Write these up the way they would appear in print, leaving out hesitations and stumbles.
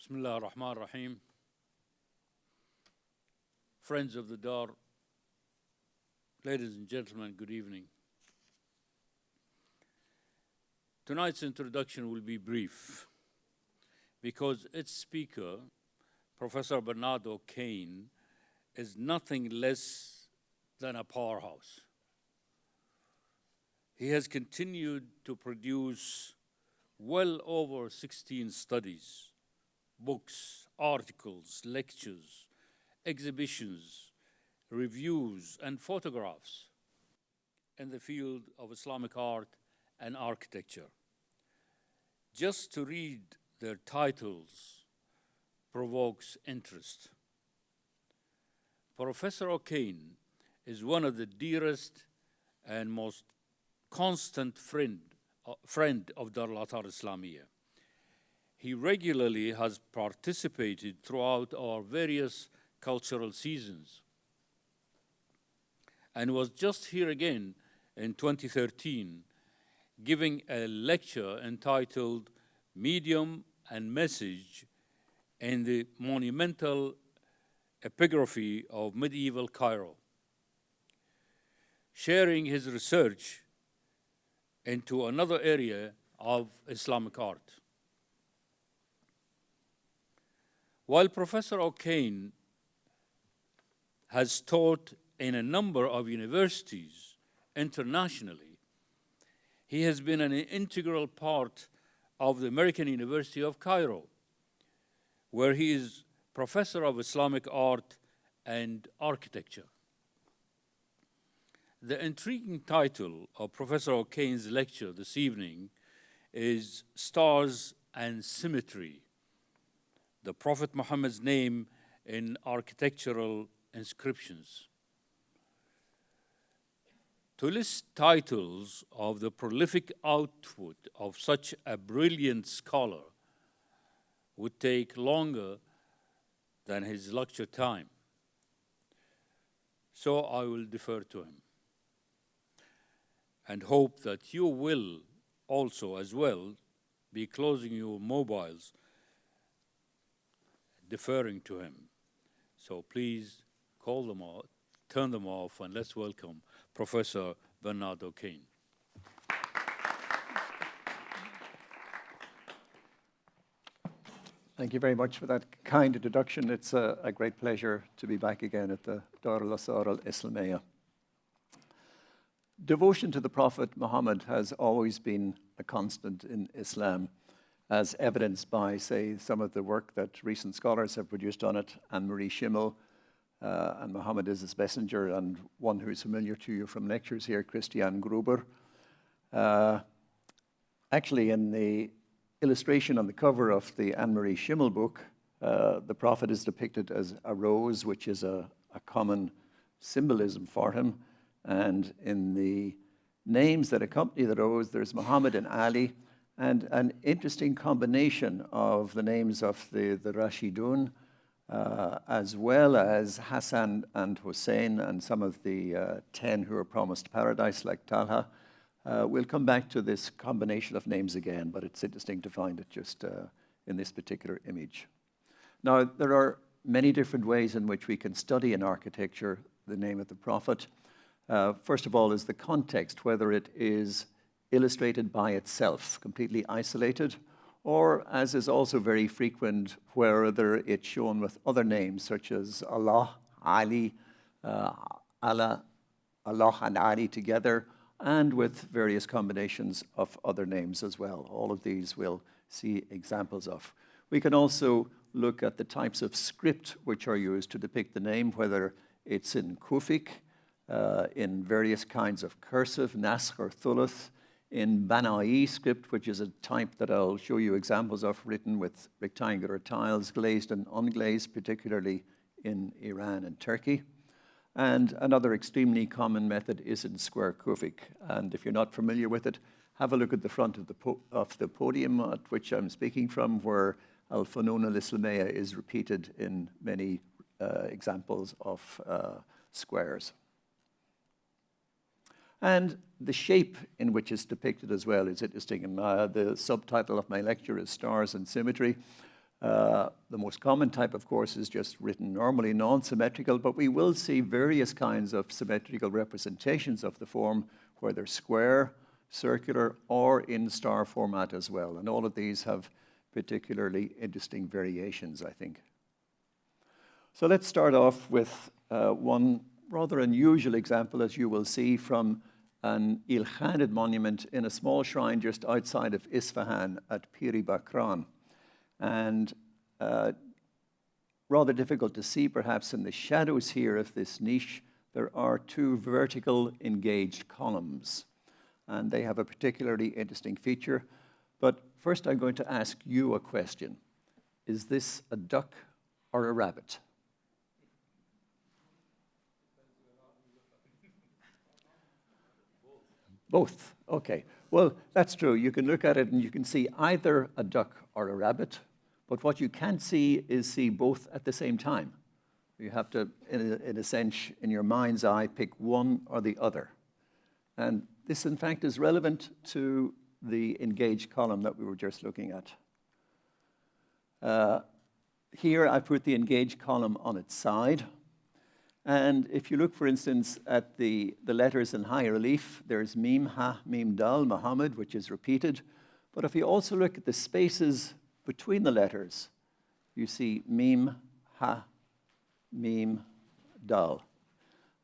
Bismillah ar-Rahman ar-Rahim. Friends of the Dar, ladies and gentlemen, good evening. Tonight's introduction will be brief because its speaker, Professor Bernardo Kane, is nothing less than a powerhouse. He has continued to produce well over 16 studies, books, articles, lectures, exhibitions, reviews, and photographs in the field of Islamic art and architecture. Just to read their titles provokes interest. Professor O'Kane is one of the dearest and most constant friend of the al-Athar al-Islamiyyah. He regularly has participated throughout our various cultural seasons and was just here again in 2013 giving a lecture entitled Medium and Message in the monumental epigraphy of medieval Cairo, sharing his research into another area of Islamic art. While Professor O'Kane has taught in a number of universities internationally, he has been an integral part of the American University of Cairo, where he is Professor of Islamic Art and Architecture. The intriguing title of Professor O'Kane's lecture this evening is Stars and Symmetry, the Prophet Muhammad's name in architectural inscriptions. To list titles of the prolific output of such a brilliant scholar would take longer than his lecture time. So I will defer to him and hope that you will also as well be closing your mobiles deferring to him. So please call them off, turn them off, and let's welcome Professor Bernardo Kane. Thank you very much for that kind introduction. It's a great pleasure to be back again at the Dar al-Athar al-Islamiyyah. Devotion to the Prophet Muhammad has always been a constant in Islam, as evidenced by, say, some of the work that recent scholars have produced on it, Anne-Marie Schimmel, and Muhammad is his messenger, and one who's familiar to you from lectures here, Christian Gruber. Actually, in the illustration on the cover of the Anne-Marie Schimmel book, the Prophet is depicted as a rose, which is a common symbolism for him. And in the names that accompany the rose, there's Muhammad and Ali, and an interesting combination of the names of the Rashidun, as well as Hassan and Hussein and some of the 10 who are promised paradise, like Talha. We'll come back to this combination of names again, but it's interesting to find it just in this particular image. Now, there are many different ways in which we can study in architecture the name of the Prophet. First of all is the context, whether it is illustrated by itself, completely isolated, or, as is also very frequent, whether it's shown with other names such as Allah, Ali, Allah, Allah and Ali together, and with various combinations of other names as well. All of these we'll see examples of. We can also look at the types of script which are used to depict the name, whether it's in Kufic, in various kinds of cursive, Naskh or Thuluth, in Banai script, which is a type that I'll show you examples of, written with rectangular tiles, glazed and unglazed, particularly in Iran and Turkey. And another extremely common method is in square Kufic. And if you're not familiar with it, have a look at the front of the podium at which I'm speaking from, where al-Funun al-Islamiyyah is repeated in many examples of squares. And the shape in which it's depicted as well is interesting. And the subtitle of my lecture is Stars and Symmetry. The most common type, of course, is just written normally, non-symmetrical, but we will see various kinds of symmetrical representations of the form, where they're square, circular, or in star format as well. And all of these have particularly interesting variations, I think. So let's start off with one rather unusual example, as you will see, from an Il-Khanid monument in a small shrine just outside of Isfahan at Piri Bakran. And rather difficult to see perhaps in the shadows here of this niche, there are two vertical engaged columns. And they have a particularly interesting feature. But first I'm going to ask you a question. Is this a duck or a rabbit? Both. Okay. Well, that's true. You can look at it and you can see either a duck or a rabbit, but what you can't see is see both at the same time. You have to, in a sense, in your mind's eye, pick one or the other. And this, in fact, is relevant to the engaged column that we were just looking at. Here, I put the engaged column on its side. And if you look, for instance, at the letters in high relief, there's Mim, Ha, Mim, Dal, Muhammad, which is repeated. But if you also look at the spaces between the letters, you see Mim, Ha, Mim, Dal.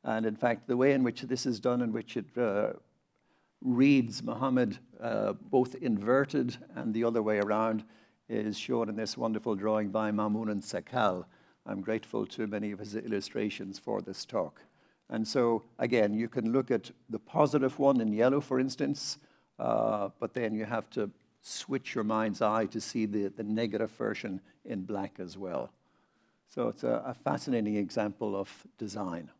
And in fact, the way in which this is done, in which it reads Muhammad both inverted and the other way around, is shown in this wonderful drawing by Mamun and Sakal. I'm grateful to many of his illustrations for this talk. And so, again, you can look at the positive one in yellow, for instance, but then you have to switch your mind's eye to see the negative version in black as well. So it's a fascinating example of design.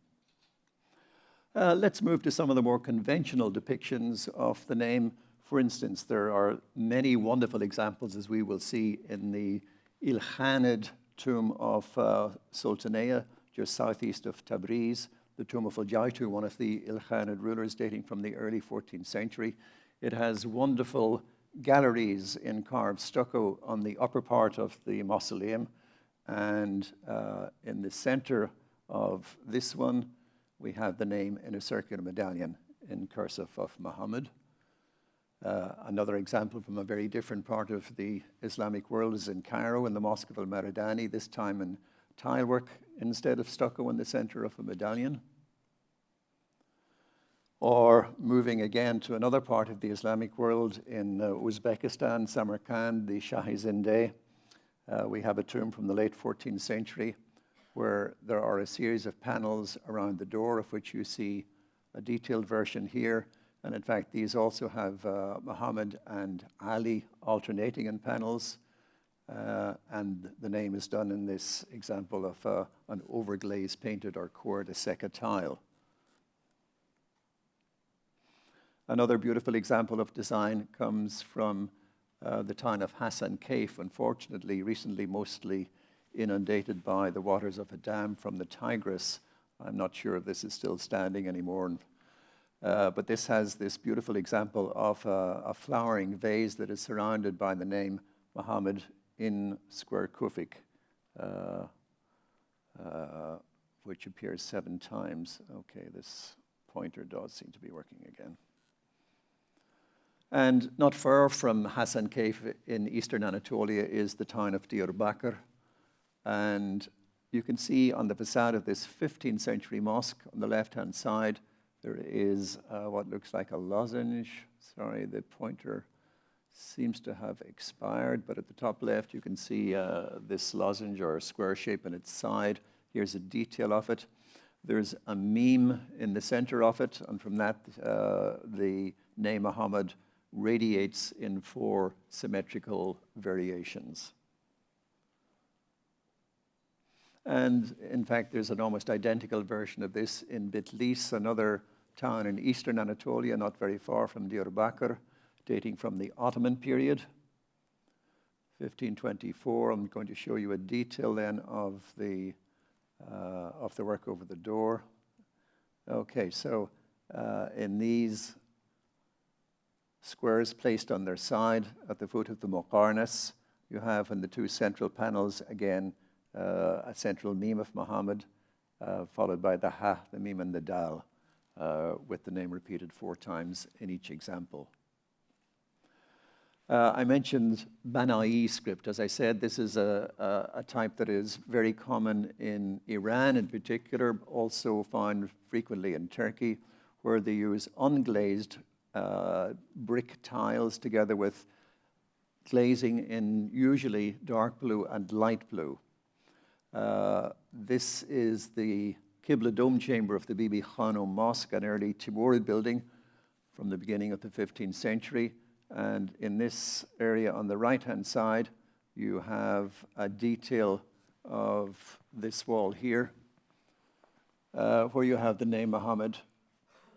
Let's move to some of the more conventional depictions of the name. For instance, there are many wonderful examples, as we will see, in the Il-Khanid tomb of Sultaniyya, just southeast of Tabriz, the tomb of Al-Jaitu, one of the Il-Khanid rulers dating from the early 14th century. It has wonderful galleries in carved stucco on the upper part of the mausoleum. And in the center of this one, we have the name in a circular medallion in cursive of Muhammad. Another example from a very different part of the Islamic world is in Cairo, in the Mosque of al-Maridani, this time in tilework instead of stucco in the center of a medallion. Or moving again to another part of the Islamic world in Uzbekistan, Samarkand, the Shahi-Zindeh. We have a tomb from the late 14th century where there are a series of panels around the door, of which you see a detailed version here. And in fact, these also have Muhammad and Ali alternating in panels. And the name is done in this example of an overglazed painted or cour de seca tile. Another beautiful example of design comes from the town of Hassan Kaif, unfortunately, recently mostly inundated by the waters of a dam from the Tigris. I'm not sure if this is still standing anymore. But this has this beautiful example of a flowering vase that is surrounded by the name Muhammad in square kufik, which appears 7 times. Okay, this pointer does seem to be working again. And not far from Hassan Kaif in eastern Anatolia is the town of Diyarbakir. And you can see on the facade of this 15th century mosque on the left-hand side, there is what looks like a lozenge. Sorry, the pointer seems to have expired, but at the top left you can see this lozenge or square shape in its side. Here's a detail of it. There's a meme in the center of it, and from that the name Muhammad radiates in 4 symmetrical variations. And in fact, there's an almost identical version of this in Bitlis, another town in eastern Anatolia, not very far from Diyarbakir, dating from the Ottoman period, 1524. I'm going to show you a detail then of the work over the door. Okay, so in these squares placed on their side at the foot of the Muqarnas, you have in the two central panels, again, a central meme of Muhammad, followed by the ha, the meme, and the dal, with the name repeated 4 times in each example. I mentioned Banai script. As I said, this is a type that is very common in Iran in particular, also found frequently in Turkey, where they use unglazed brick tiles together with glazing in usually dark blue and light blue. This is the Qibla dome chamber of the Bibi Hanno Mosque, an early Timurid building from the beginning of the 15th century. And in this area on the right-hand side, you have a detail of this wall here, where you have the name Muhammad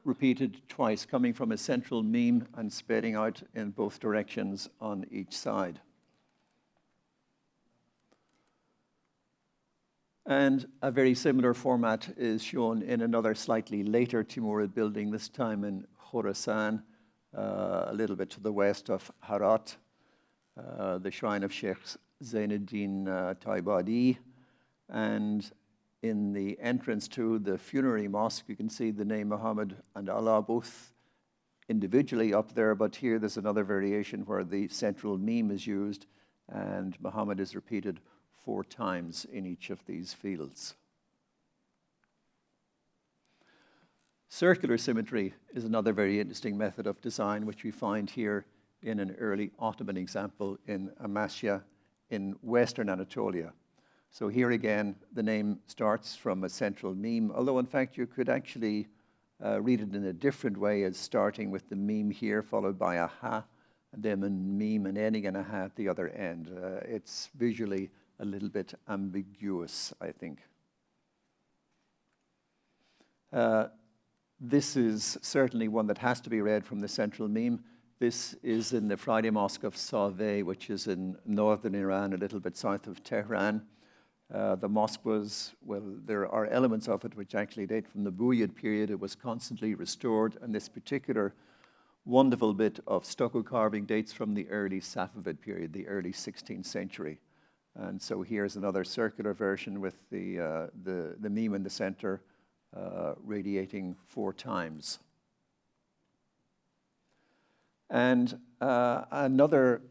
repeated twice, coming from a central meme and spreading out in both directions on each side. And a very similar format is shown in another slightly later Timurid building, this time in Khorasan, a little bit to the west of Herat, the shrine of Sheikh Zainuddin Taibadi. And in the entrance to the funerary mosque, you can see the name Muhammad and Allah both individually up there, but here there's another variation where the central meme is used and Muhammad is repeated 4 times in each of these fields. Circular symmetry is another very interesting method of design, which we find here in an early Ottoman example in Amasya in Western Anatolia. So here again, the name starts from a central meme, although in fact you could actually read it in a different way, as starting with the meme here, followed by a ha, and then a meme and ending in a ha at the other end. It's visually a little bit ambiguous, I think. This is certainly one that has to be read from the central meme. This is in the Friday Mosque of Sauvé, which is in northern Iran, a little bit south of Tehran. The mosque was, well, there are elements of it which actually date from the Buyid period. It was constantly restored, and this particular wonderful bit of stucco carving dates from the early Safavid period, the early 16th century. And so here's another circular version with the meme in the center, radiating 4 times. And another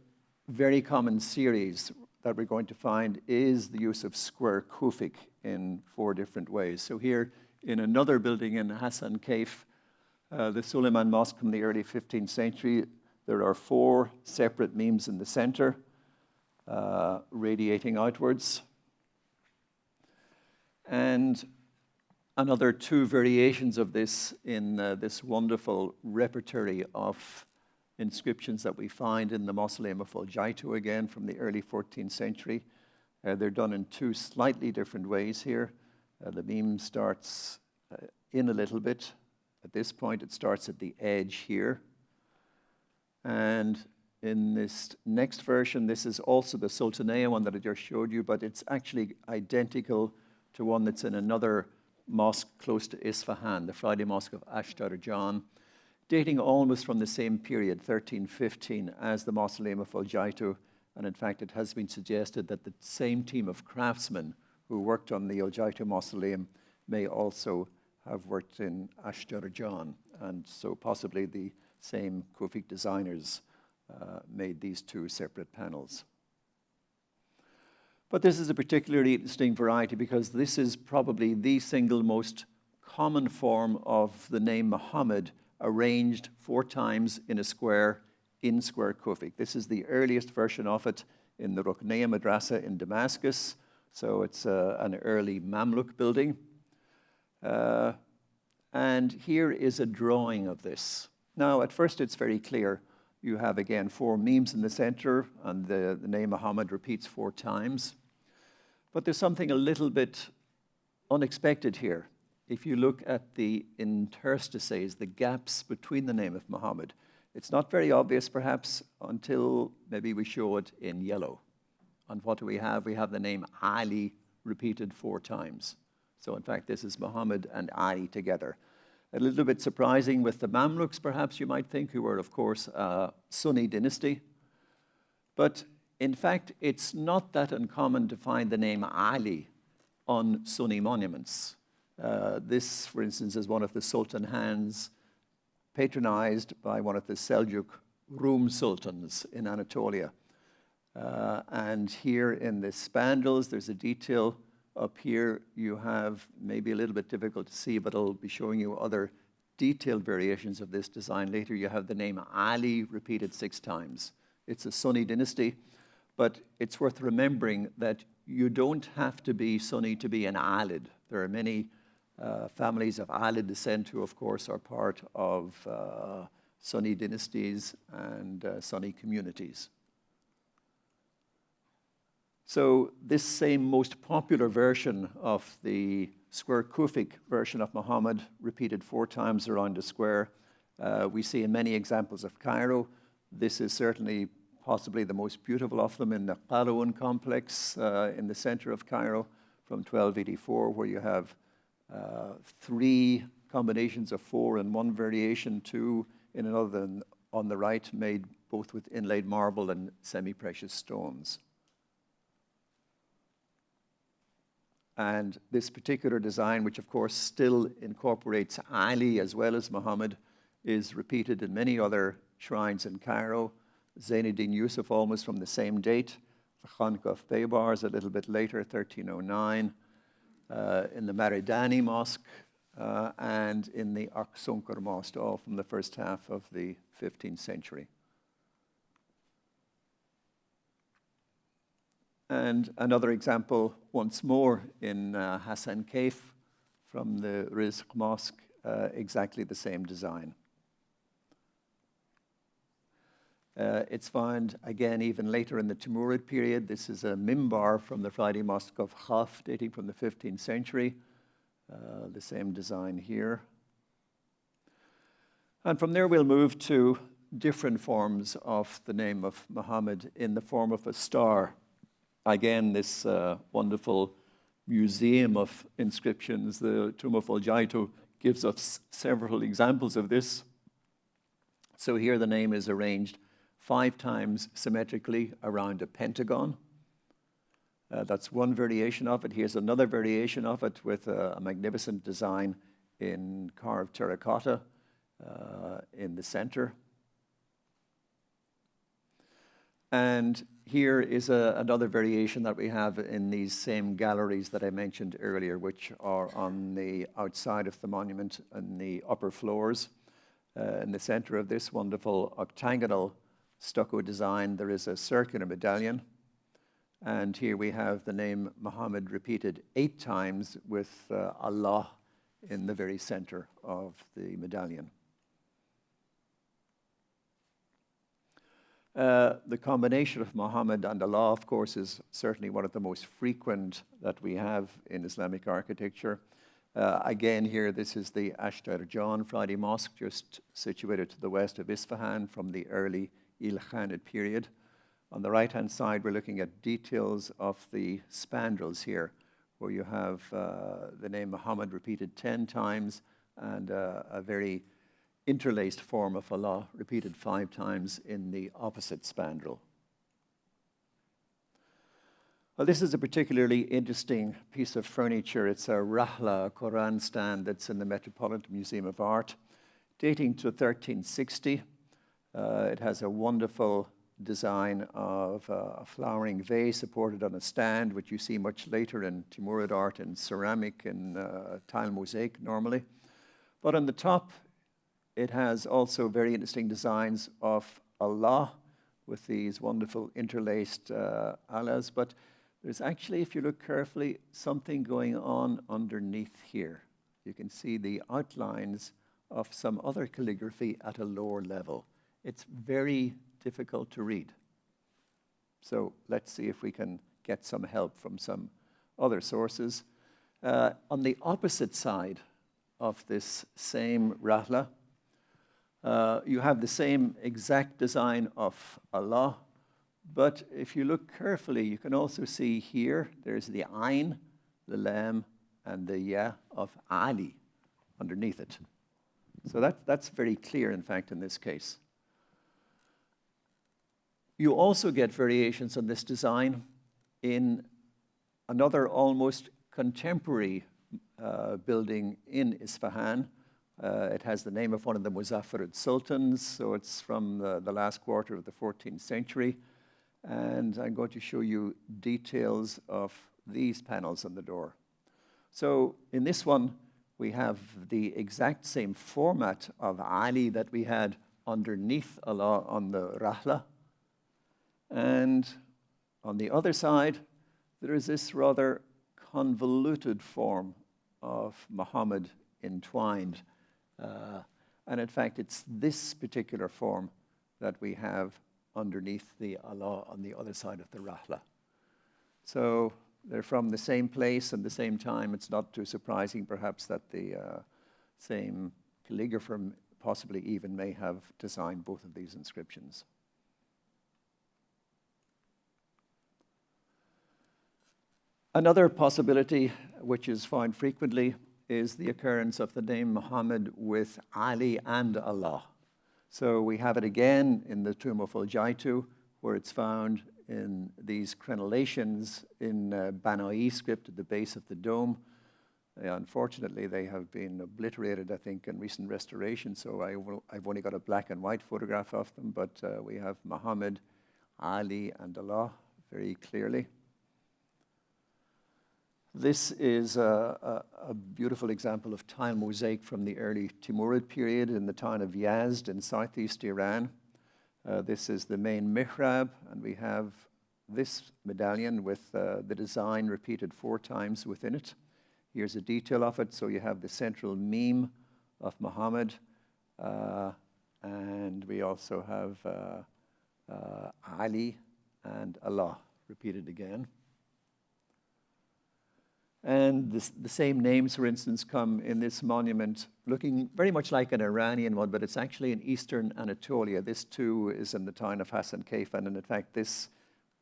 very common series that we're going to find is the use of square kufik in 4 different ways. So here in another building in Hasan Kaif, the Suleiman Mosque from the early 15th century, there are 4 separate memes in the center, radiating outwards. And another 2 variations of this in this wonderful repertory of inscriptions that we find in the Mausoleum of al-Jaitu, again from the early 14th century. They're done in 2 slightly different ways here. The meme starts in a little bit. At this point, it starts at the edge here. And in this next version, this is also the Sultaniyya one that I just showed you, but it's actually identical to one that's in another mosque close to Isfahan, the Friday Mosque of Ashtar, dating almost from the same period, 1315, as the Mausoleum of al-Jaitu. And in fact, it has been suggested that the same team of craftsmen who worked on the al-Jaitu mausoleum may also have worked in Ashtar, and so possibly the same Kufik designers made these 2 separate panels. But this is a particularly interesting variety because this is probably the single most common form of the name Muhammad arranged 4 times in a square in square kufik. This is the earliest version of it in the Rukniyya Madrasa in Damascus. So it's an early Mamluk building. And here is a drawing of this. Now, at first it's very clear. You have, again, 4 memes in the center, and the name Muhammad repeats 4 times. But there's something a little bit unexpected here. If you look at the interstices, the gaps between the name of Muhammad, it's not very obvious, perhaps, until maybe we show it in yellow. And what do we have? We have the name Ali repeated 4 times. So, in fact, this is Muhammad and Ali together. A little bit surprising with the Mamluks, perhaps you might think, who were, of course, a Sunni dynasty. But In fact, it's not that uncommon to find the name Ali on Sunni monuments. This, for instance, is one of the Sultan hands patronized by one of the Seljuk Rum sultans in Anatolia. And here in the spandrels, there's a detail up here. You have, maybe a little bit difficult to see, but I'll be showing you other detailed variations of this design later. You have the name Ali repeated 6 times. It's a Sunni dynasty, but it's worth remembering that you don't have to be Sunni to be an Alid. There are many families of Alid descent who, of course, are part of Sunni dynasties and Sunni communities. So this same most popular version of the square Kufic version of Muhammad, repeated 4 times around the square, we see in many examples of Cairo. This is certainly possibly the most beautiful of them in the Qarawun complex in the center of Cairo from 1284, where you have 3 combinations of 4 and 1 variation, 2 in another on the right, made both with inlaid marble and semi-precious stones. And this particular design, which of course still incorporates Ali as well as Muhammad, is repeated in many other shrines in Cairo. Zainuddin Yusuf almost from the same date. The Khanqa of Baybars a little bit later, 1309. In the Maridani Mosque and in the Aksunkar Mosque, all from the first half of the 15th century. And another example, once more, in Hassan Kaif from the Rizq Mosque, exactly the same design. It's found, again, even later in the Timurid period. This is a mimbar from the Friday Mosque of Khaf, dating from the 15th century. The same design here. And from there, we'll move to different forms of the name of Muhammad in the form of a star. Again, this wonderful museum of inscriptions, the Tomb of al-Jaitu, gives us several examples of this. So here the name is arranged 5 times symmetrically around a pentagon. That's one variation of it. Here's another variation of it with a magnificent design in carved terracotta in the center. And here is another variation that we have in these same galleries that I mentioned earlier, which are on the outside of the monument in the upper floors. In the center of this wonderful octagonal stucco design, there is a circular medallion. And here we have the name Muhammad repeated 8 times with Allah in the very center of the medallion. The combination of Muhammad and Allah, of course, is certainly one of the most frequent that we have in Islamic architecture. Again, here, this is the Ashtar Jan Friday Mosque, just situated to the west of Isfahan from the early Ilkhanid period. On the right-hand side, we're looking at details of the spandrels here, where you have the name Muhammad repeated 10 times and a very interlaced form of Allah repeated 5 times in the opposite spandrel. Well, this is a particularly interesting piece of furniture. It's a Rahla, a Quran stand that's in the Metropolitan Museum of Art, dating to 1360. It has a wonderful design of a flowering vase supported on a stand, which you see much later in Timurid art in ceramic and tile mosaic normally. But on the top, it has also very interesting designs of Allah with these wonderful interlaced Allahs. But there's actually, if you look carefully, something going on underneath here. You can see the outlines of some other calligraphy at a lower level. It's very difficult to read. So let's see if we can get some help from some other sources. On the opposite side of this same Rahla, you have the same exact design of Allah, but if you look carefully, you can also see here, there's the Ain, the Lam, and the Ya of Ali underneath it. So that's very clear, in fact, in this case. You also get variations on this design in another almost contemporary building in Isfahan. It has the name of one of the Muzaffarid sultans, so it's from the last quarter of the 14th century. And I'm going to show you details of these panels on the door. So in this one, we have the exact same format of Ali that we had underneath Allah on the Rahla. And on the other side, there is this rather convoluted form of Muhammad entwined. And in fact, it's this particular form that we have underneath the Allah on the other side of the Rahla. So they're from the same place and the same time. It's not too surprising, perhaps, that the same calligrapher possibly even may have designed both of these inscriptions. Another possibility, which is found frequently, is the occurrence of the name Muhammad with Ali and Allah. So we have it again in the tomb of Al-Jaitu, where it's found in these crenellations in Banai script at the base of the dome. Unfortunately, they have been obliterated, I think, in recent restoration, so I've only got a black and white photograph of them, but we have Muhammad, Ali, and Allah very clearly. This is a beautiful example of tile mosaic from the early Timurid period in the town of Yazd in southeast Iran. This is the main mihrab, and we have this medallion with the design repeated 4 times within it. Here's a detail of it. So you have the central meme of Muhammad, and we also have Ali and Allah repeated again. And the same names, for instance, come in this monument, looking very much like an Iranian one, but it's actually in eastern Anatolia. This too is in the town of Hasan Kayfan, and in fact, this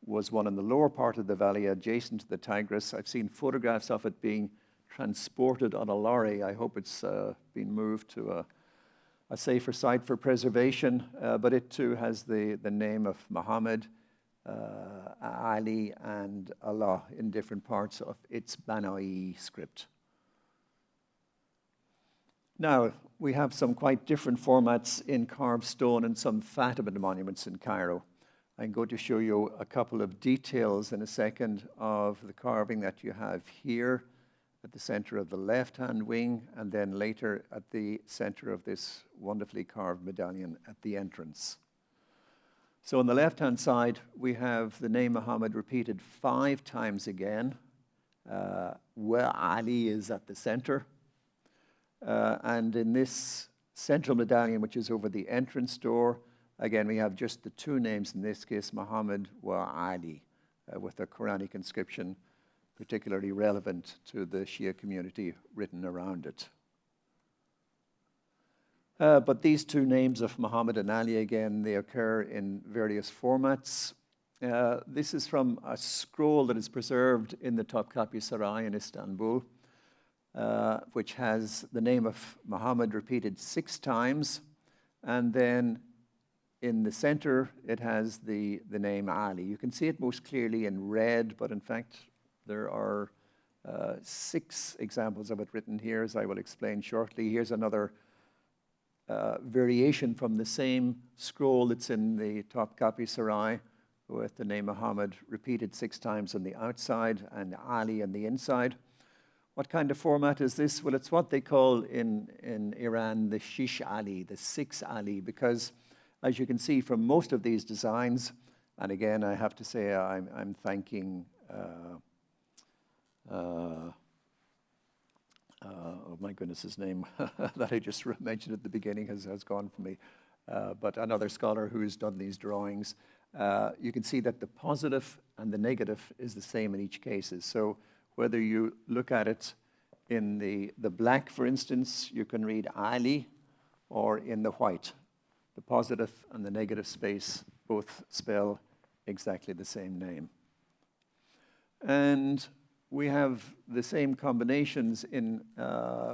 was one in the lower part of the valley adjacent to the Tigris. I've seen photographs of it being transported on a lorry. I hope it's been moved to a safer site for preservation, but it too has the name of Muhammad, Ali, and Allah in different parts of its Banai script. Now, we have some quite different formats in carved stone and some Fatimid monuments in Cairo. I'm going to show you a couple of details in a second of the carving that you have here at the center of the left-hand wing, and then later at the center of this wonderfully carved medallion at the entrance. So on the left-hand side, we have the name Muhammad repeated 5 times again, where Ali is at the center. And in this central medallion, which is over the entrance door, again, we have just the 2 names, in this case, Muhammad wa Ali, with a Quranic inscription particularly relevant to the Shia community written around it. But these 2 names of Muhammad and Ali, again, they occur in various formats. This is from a scroll that is preserved in the Topkapi Saray in Istanbul, which has the name of Muhammad repeated 6 times, and then in the center, it has the name Ali. You can see it most clearly in red, but in fact, there are 6 examples of it written here, as I will explain shortly. Here's another variation from the same scroll that's in the Topkapi Saray, with the name Muhammad repeated 6 times on the outside and Ali on the inside. What kind of format is this? Well, it's what they call in Iran the Shish Ali, the 6 Ali, because as you can see from most of these designs, and again, I have to say I'm thanking oh my goodness, his name that I just mentioned at the beginning has gone from me. But another scholar who's done these drawings, you can see that the positive and the negative is the same in each case. So whether you look at it in the black, for instance, you can read Ali, or in the white. The positive and the negative space both spell exactly the same name. And we have the same combinations in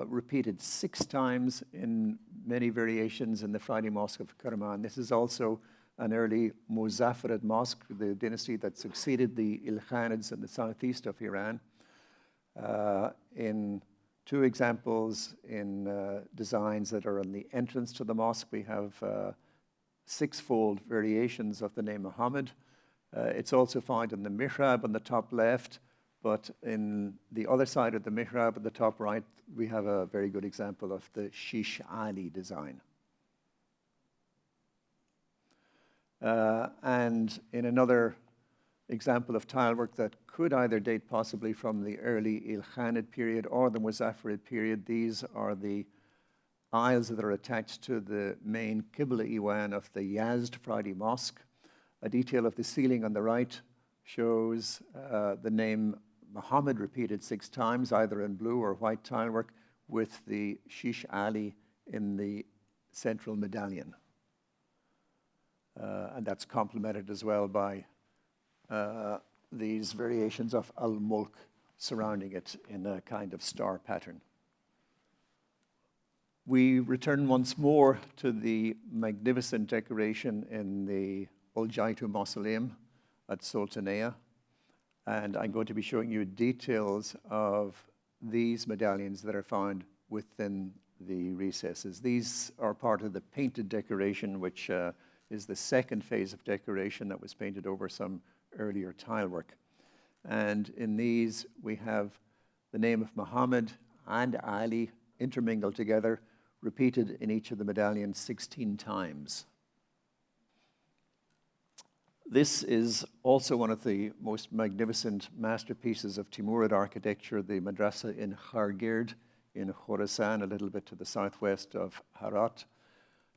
repeated 6 times in many variations in the Friday Mosque of Kerman. This is also an early Muzaffarid mosque, the dynasty that succeeded the Ilkhanids in the southeast of Iran. In two examples in designs that are on the entrance to the mosque, we have six-fold variations of the name Muhammad. It's also found in the Mihrab on the top left, but in the other side of the Mihrab at the top right, we have a very good example of the Shish Ali design. And in another example of tile work that could either date possibly from the early Ilkhanid period or the Muzaffarid period, these are the aisles that are attached to the main Qibla Iwan of the Yazd Friday Mosque. A detail of the ceiling on the right shows the name Muhammad repeated 6 times, either in blue or white tilework, with the Shish Ali in the central medallion. And that's complemented as well by these variations of al-Mulk surrounding it in a kind of star pattern. We return once more to the magnificent decoration in the Al-Jaitu Mausoleum at Sultaniyya. And I'm going to be showing you details of these medallions that are found within the recesses. These are part of the painted decoration, which is the second phase of decoration that was painted over some earlier tile work. And in these, we have the name of Muhammad and Ali intermingled together, repeated in each of the medallions 16 times. This is also one of the most magnificent masterpieces of Timurid architecture, the madrasa in Khargird in Khorasan, a little bit to the southwest of Herat,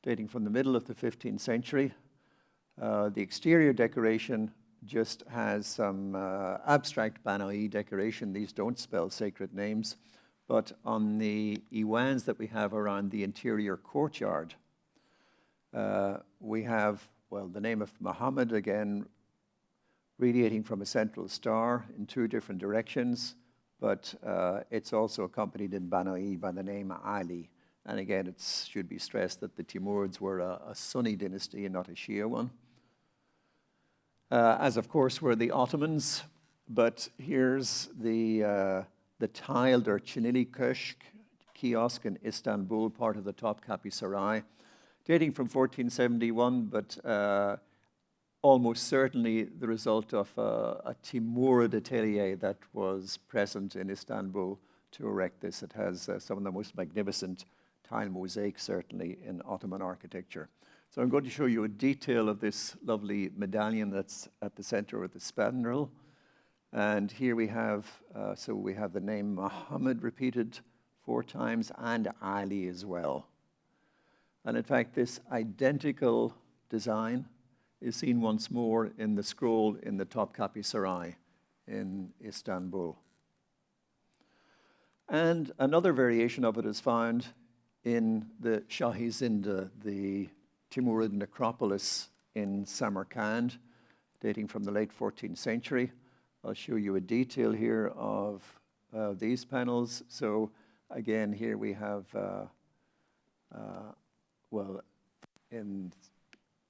dating from the middle of the 15th century. The exterior decoration just has some abstract Banai decoration. These don't spell sacred names. But on the Iwans that we have around the interior courtyard, we have, well, the name of Muhammad, again, radiating from a central star in 2 different directions, but it's also accompanied in Banai by the name Ali. And again, it should be stressed that the Timurids were a Sunni dynasty and not a Shia one. As, of course, were the Ottomans, but here's the tiled or Chinili Köşk kiosk in Istanbul, part of the Topkapi Saray, dating from 1471, but almost certainly the result of a Timurid atelier that was present in Istanbul to erect this. It has some of the most magnificent tile mosaics, certainly, in Ottoman architecture. So I'm going to show you a detail of this lovely medallion that's at the center of the spandrel. And here we have, so we have the name Muhammad repeated 4 times and Ali as well. And in fact, this identical design is seen once more in the scroll in the Topkapi Saray in Istanbul. And another variation of it is found in the Shahi Zinda, the Timurid necropolis in Samarkand, dating from the late 14th century. I'll show you a detail here of these panels. So again, here we have, well, in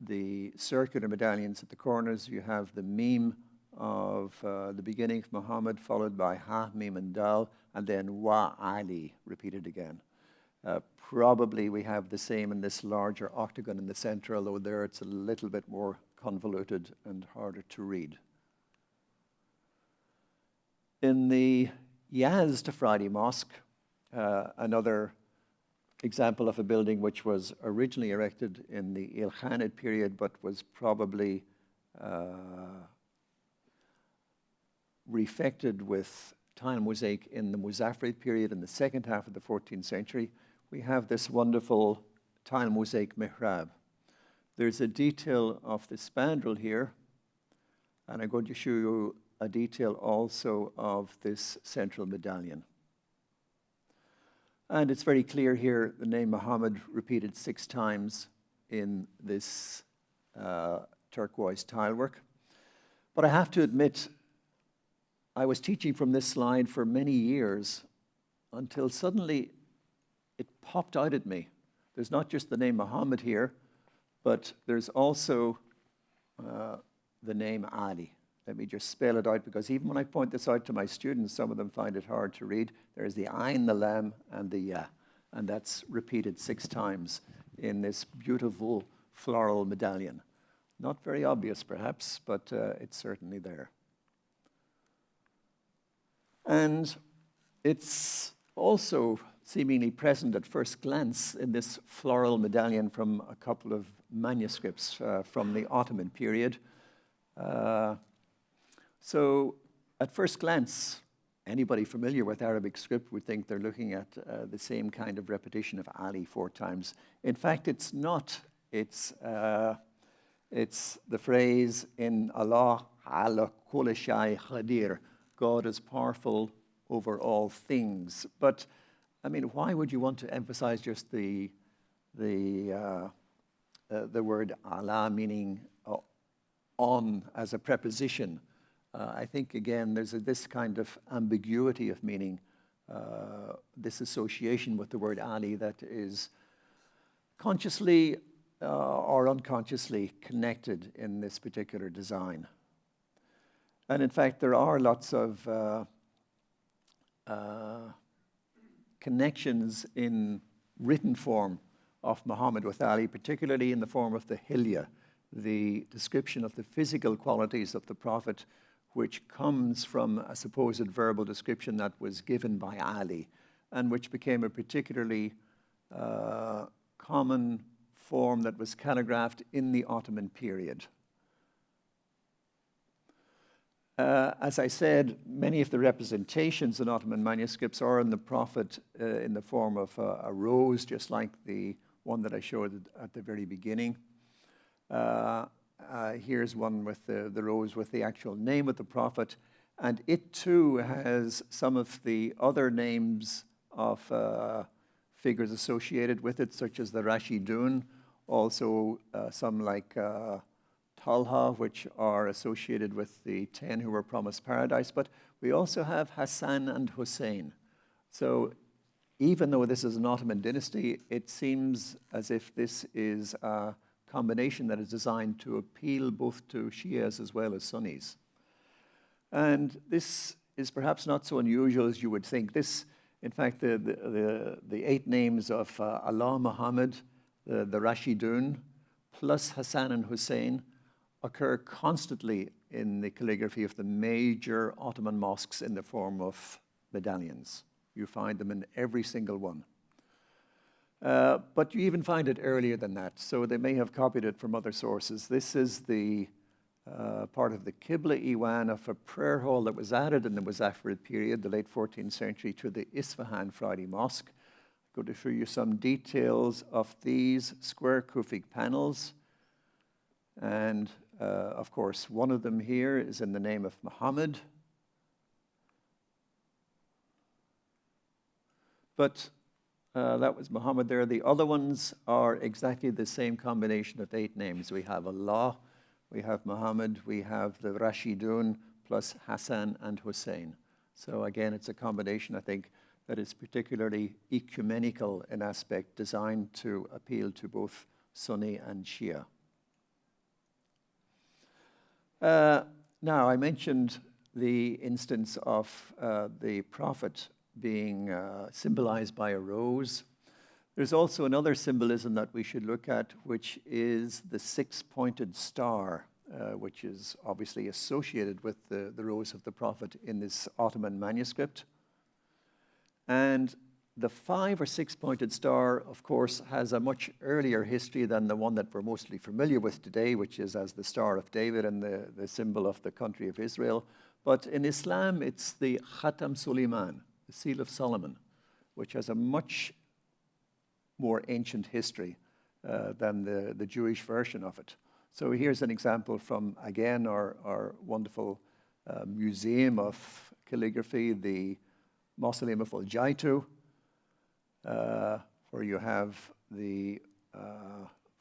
the circular medallions at the corners, you have the meme of the beginning of Muhammad, followed by Ha, Mim, and Dal, and then Wa Ali, repeated again. Probably we have the same in this larger octagon in the center, although there it's a little bit more convoluted and harder to read. In the Yazd Friday Mosque, another example of a building which was originally erected in the Ilkhanid period, but was probably refected with tile mosaic in the Muzaffarid period in the second half of the 14th century. We have this wonderful tile mosaic mihrab. There's a detail of the spandrel here, and I'm going to show you a detail also of this central medallion. And it's very clear here, the name Muhammad repeated 6 times in this turquoise tilework. But I have to admit, I was teaching from this slide for many years until suddenly it popped out at me. There's not just the name Muhammad here, but there's also the name Ali. Let me just spell it out, because even when I point this out to my students, some of them find it hard to read. There's the Ain, the Lam, and the Ya, and that's repeated 6 times in this beautiful floral medallion. Not very obvious, perhaps, but it's certainly there. And it's also seemingly present at first glance in this floral medallion from a couple of manuscripts from the Ottoman period. So at first glance, anybody familiar with Arabic script would think they're looking at the same kind of repetition of Ali 4 times. In fact, it's not. It's the phrase in Allah, ala kulli shay qadir, God is powerful over all things. But, I mean, why would you want to emphasize just the word Allah, meaning on, as a preposition? I think, again, there's this kind of ambiguity of meaning, this association with the word Ali that is consciously or unconsciously connected in this particular design. And in fact, there are lots of connections in written form of Muhammad with Ali, particularly in the form of the Hilya, the description of the physical qualities of the Prophet, which comes from a supposed verbal description that was given by Ali, and which became a particularly common form that was calligraphed in the Ottoman period. As I said, many of the representations in Ottoman manuscripts are in the Prophet in the form of a rose, just like the one that I showed at the very beginning. Here's one with the rose with the actual name of the Prophet, and it too has some of the other names of figures associated with it, such as the Rashidun, also some like Talha, which are associated with the 10 who were promised paradise. But we also have Hassan and Hussein. So even though this is an Ottoman dynasty, it seems as if this is a combination that is designed to appeal both to Shias as well as Sunnis. And this is perhaps not so unusual as you would think. This, in fact, the 8 names of Allah, Muhammad, the Rashidun, plus Hassan and Hussein, occur constantly in the calligraphy of the major Ottoman mosques in the form of medallions. You find them in every single one. But you even find it earlier than that, so they may have copied it from other sources. This is the part of the Qibla Iwan of a prayer hall that was added in the Muzaffarid period, the late 14th century, to the Isfahan Friday Mosque. I'm going to show you some details of these square Kufic panels. And of course, one of them here is in the name of Muhammad. But that was Muhammad there. The other ones are exactly the same combination of 8 names. We have Allah, we have Muhammad, we have the Rashidun, plus Hassan and Hussein. So again, it's a combination, I think, that is particularly ecumenical in aspect, designed to appeal to both Sunni and Shia. Now, I mentioned the instance of the Prophet being symbolized by a rose. There's also another symbolism that we should look at, which is the 6-pointed star, which is obviously associated with the rose of the Prophet in this Ottoman manuscript. And the 5 or 6-pointed star, of course, has a much earlier history than the one that we're mostly familiar with today, which is as the Star of David and the symbol of the country of Israel. But in Islam, it's the Khatam Suleiman, the Seal of Solomon, which has a much more ancient history than the Jewish version of it. So here's an example from, again, our wonderful museum of calligraphy, the Mausoleum of al-Jaitu, where you have the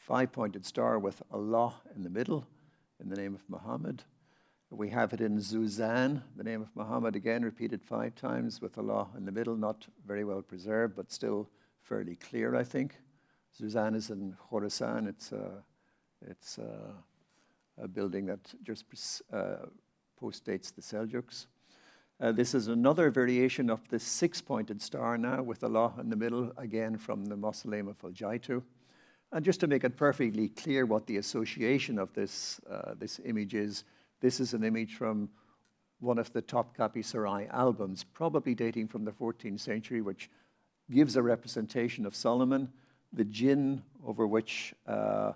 5-pointed star with Allah in the middle, in the name of Muhammad. We have it in Zuzan, the name of Muhammad, again repeated 5 times with Allah in the middle, not very well preserved, but still fairly clear, I think. Zuzan is in Khorasan. It's a building that just postdates the Seljuks. This is another variation of the six-pointed star now with Allah in the middle, again from the Mausoleum of Al-Jaitu. And just to make it perfectly clear what the association of this image is, this is an image from one of the Topkapi Sarai albums, probably dating from the 14th century, which gives a representation of Solomon, the jinn over which the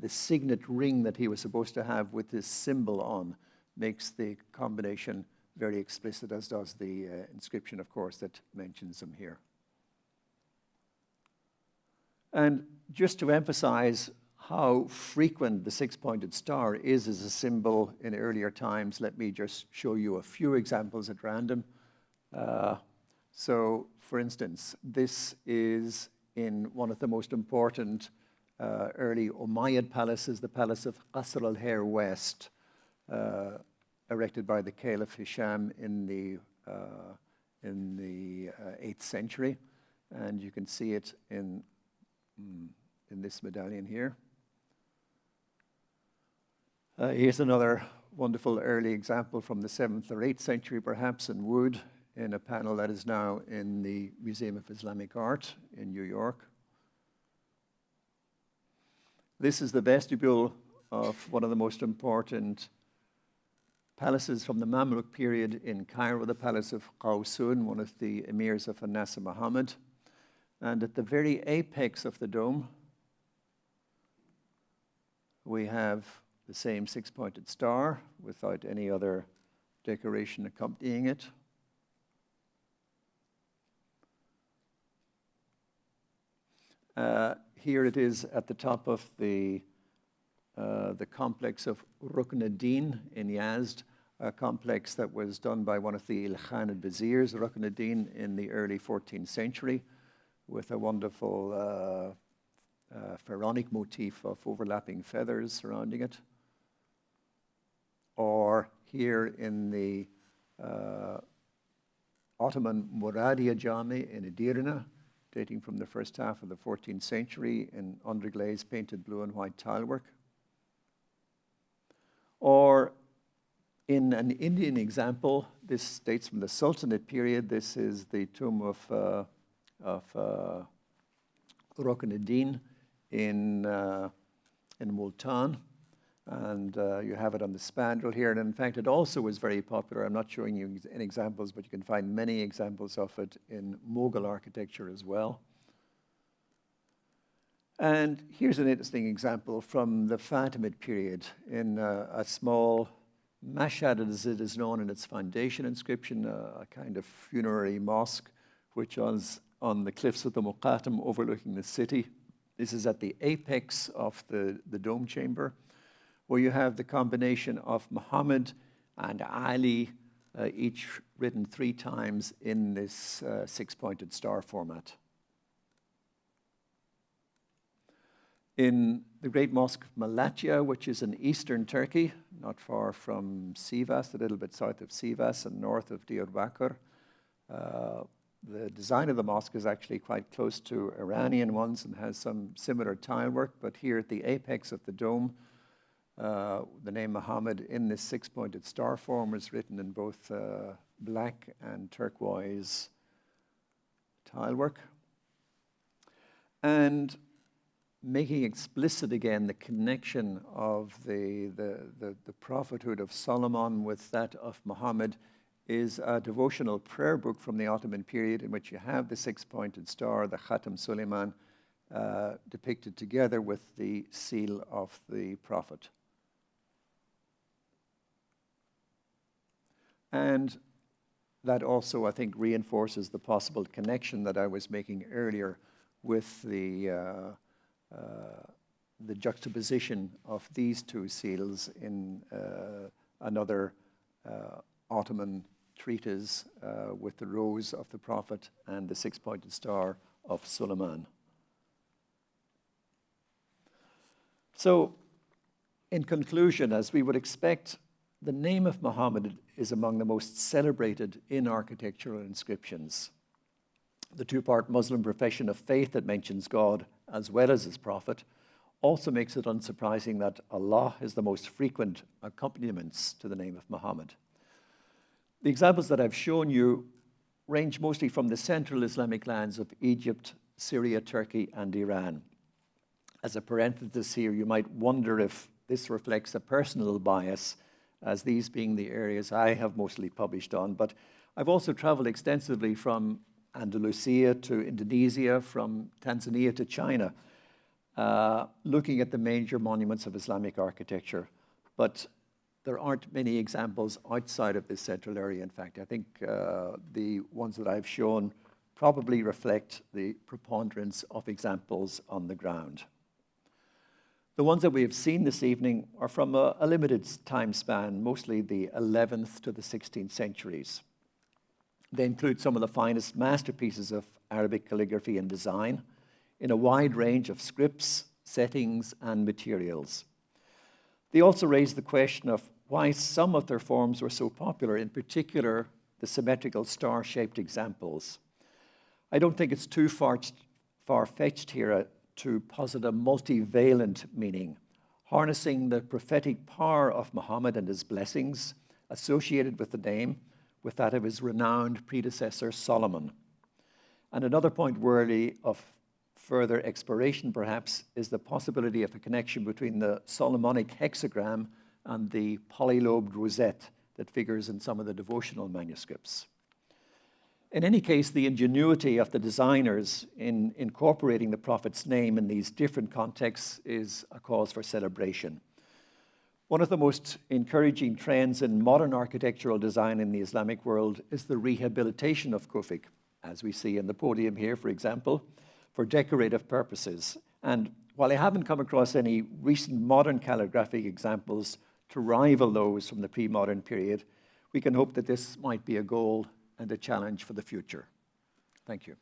signet ring that he was supposed to have with this symbol on makes the combination very explicit, as does the inscription, of course, that mentions him here. And just to emphasize how frequent the six-pointed star is as a symbol in earlier times, let me just show you a few examples at random. So, for instance, this is in one of the most important early Umayyad palaces, the palace of Qasr al-Hair West, erected by the Caliph Hisham in the 8th century. And you can see it in this medallion here. Here's another wonderful early example from the 7th or 8th century, perhaps, in wood, in a panel that is now in the Museum of Islamic Art in New York. This is the vestibule of one of the most important palaces from the Mamluk period in Cairo, the Palace of Qawsun, one of the emirs of An-Nasr Muhammad. And at the very apex of the dome, we have the same six-pointed star without any other decoration accompanying it. Here it is at the top of the complex of Rukn ad-Din in Yazd, a complex that was done by one of the Ilkhanid viziers, Rukn ad-Din, in the early 14th century, with a wonderful pharaonic motif of overlapping feathers surrounding it. Or here in the Ottoman Muradia Jami in Edirne, dating from the first half of the 14th century in underglaze painted blue and white tilework. Or in an Indian example, this dates from the Sultanate period. This is the tomb of Rukn ad-Din in Multan. And you have it on the spandrel here. And in fact, it also was very popular. I'm not showing you any examples, but you can find many examples of it in Mughal architecture as well. And here's an interesting example from the Fatimid period in a small mashhad, as it is known in its foundation inscription, a kind of funerary mosque, which was on the cliffs of the Muqattam overlooking the city. This is at the apex of the dome chamber, where you have the combination of Muhammad and Ali, each written 3 times in this six-pointed star format. In the great mosque of Malatya, which is in eastern Turkey, not far from Sivas, a little bit south of Sivas and north of Diyarbakir, the design of the mosque is actually quite close to Iranian ones and has some similar tile work, but here at the apex of the dome, the name Muhammad in this six-pointed star form is written in both black and turquoise tilework. And making explicit again the connection of the prophethood of Solomon with that of Muhammad is a devotional prayer book from the Ottoman period in which you have the six-pointed star, the Khatam Suleiman, depicted together with the seal of the prophet. And that also, I think, reinforces the possible connection that I was making earlier with the juxtaposition of these 2 seals in another Ottoman treatise with the rose of the prophet and the six-pointed star of Suleiman. So, in conclusion, as we would expect, the name of Muhammad is among the most celebrated in architectural inscriptions. The 2-part Muslim profession of faith that mentions God as well as his prophet also makes it unsurprising that Allah is the most frequent accompaniments to the name of Muhammad. The examples that I've shown you range mostly from the central Islamic lands of Egypt, Syria, Turkey, and Iran. As a parenthesis here, you might wonder if this reflects a personal bias, as these being the areas I have mostly published on, but I've also traveled extensively from Andalusia to Indonesia, from Tanzania to China, looking at the major monuments of Islamic architecture. But there aren't many examples outside of this central area. In fact, I think the ones that I've shown probably reflect the preponderance of examples on the ground. The ones that we have seen this evening are from a limited time span, mostly the 11th to the 16th centuries. They include some of the finest masterpieces of Arabic calligraphy and design in a wide range of scripts, settings, and materials. They also raise the question of why some of their forms were so popular, in particular the symmetrical star-shaped examples. I don't think it's too far-fetched here to posit a multivalent meaning, harnessing the prophetic power of Muhammad and his blessings associated with the name with that of his renowned predecessor Solomon. And another point worthy of further exploration, perhaps, is the possibility of a connection between the Solomonic hexagram and the polylobed rosette that figures in some of the devotional manuscripts. In any case, the ingenuity of the designers in incorporating the Prophet's name in these different contexts is a cause for celebration. One of the most encouraging trends in modern architectural design in the Islamic world is the rehabilitation of kufik, as we see in the podium here, for example, for decorative purposes. And while I haven't come across any recent modern calligraphic examples to rival those from the pre-modern period, we can hope that this might be a goal and a challenge for the future. Thank you.